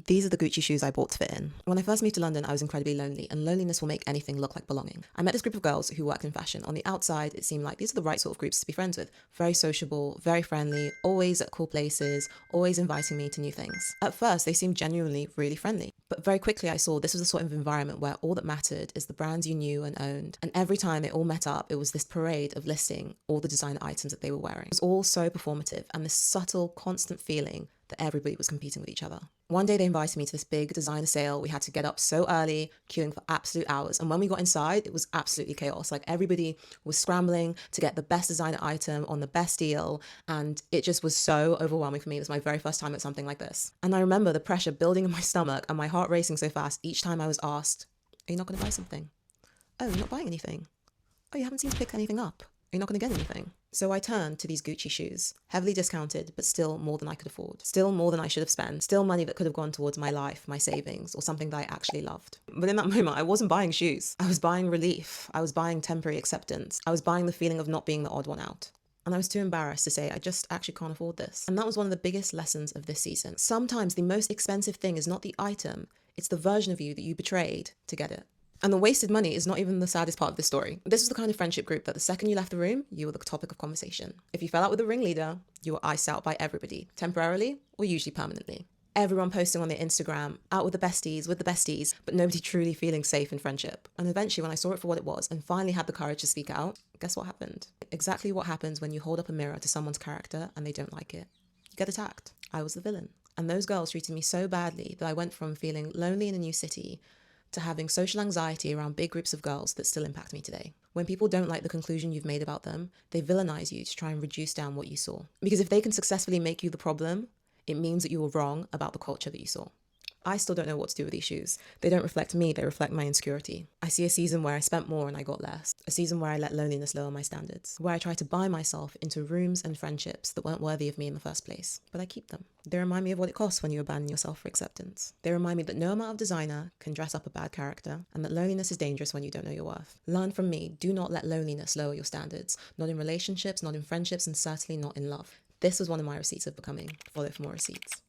These are the Gucci shoes I bought to fit in. When I first moved to London, I was incredibly lonely, and loneliness will make anything look like belonging. I met this group of girls who worked in fashion. On the outside, it seemed like these are the right sort of groups to be friends with. Very sociable, very friendly, always at cool places, always inviting me to new things. At first, they seemed genuinely really friendly. But very quickly I saw this was the sort of environment where all that mattered is the brands you knew and owned. And every time they all met up, it was this parade of listing all the designer items that they were wearing. It was all so performative and this subtle, constant feeling that everybody was competing with each other. One day they invited me to this big designer sale. We had to get up so early, queuing for absolute hours. And when we got inside, it was absolutely chaos. Like everybody was scrambling to get the best designer item on the best deal. And it just was so overwhelming for me. It was my very first time at something like this. And I remember the pressure building in my stomach and my heart racing so fast each time I was asked, are you not going to buy something? Oh, you're not buying anything? Oh, you haven't seemed to pick anything up? You're not going to get anything. So I turned to these Gucci shoes, heavily discounted, but still more than I could afford. Still more than I should have spent. Still money that could have gone towards my life, my savings, or something that I actually loved. But in that moment, I wasn't buying shoes. I was buying relief. I was buying temporary acceptance. I was buying the feeling of not being the odd one out. And I was too embarrassed to say, I just actually can't afford this. And that was one of the biggest lessons of this season. Sometimes the most expensive thing is not the item, it's the version of you that you betrayed to get it. And the wasted money is not even the saddest part of this story. This was the kind of friendship group that the second you left the room, you were the topic of conversation. If you fell out with the ringleader, you were iced out by everybody, temporarily or usually permanently. Everyone posting on their Instagram, out with the besties, but nobody truly feeling safe in friendship. And eventually when I saw it for what it was and finally had the courage to speak out, guess what happened? Exactly what happens when you hold up a mirror to someone's character and they don't like it. You get attacked. I was the villain. And those girls treated me so badly that I went from feeling lonely in a new city to having social anxiety around big groups of girls that still impact me today. When people don't like the conclusion you've made about them, they villainize you to try and reduce down what you saw. Because if they can successfully make you the problem, it means that you were wrong about the culture that you saw. I still don't know what to do with these shoes. They don't reflect me, they reflect my insecurity. I see a season where I spent more and I got less. A season where I let loneliness lower my standards. Where I tried to buy myself into rooms and friendships that weren't worthy of me in the first place. But I keep them. They remind me of what it costs when you abandon yourself for acceptance. They remind me that no amount of designer can dress up a bad character, and that loneliness is dangerous when you don't know your worth. Learn from me. Do not let loneliness lower your standards. Not in relationships, not in friendships, and certainly not in love. This was one of my receipts of becoming. Follow for more receipts.